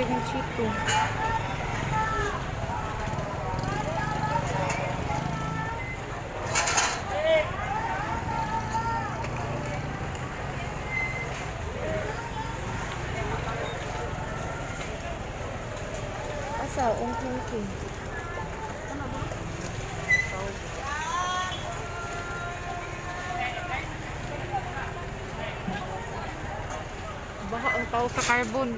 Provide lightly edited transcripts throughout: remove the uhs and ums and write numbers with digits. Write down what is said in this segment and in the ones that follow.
ng chito. Asa, ungking. Baha ang tao sa carbon.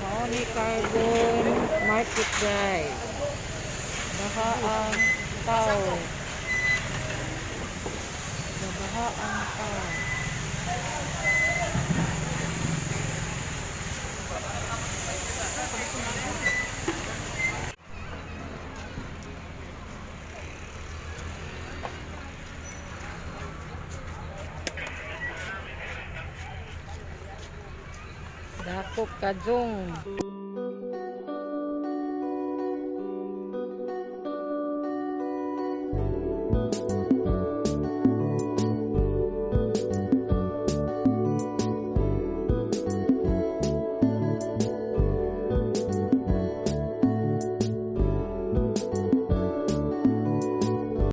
Baha ni carbon market guys. Baha ang tao. Baha ang tao. Dakop kajong.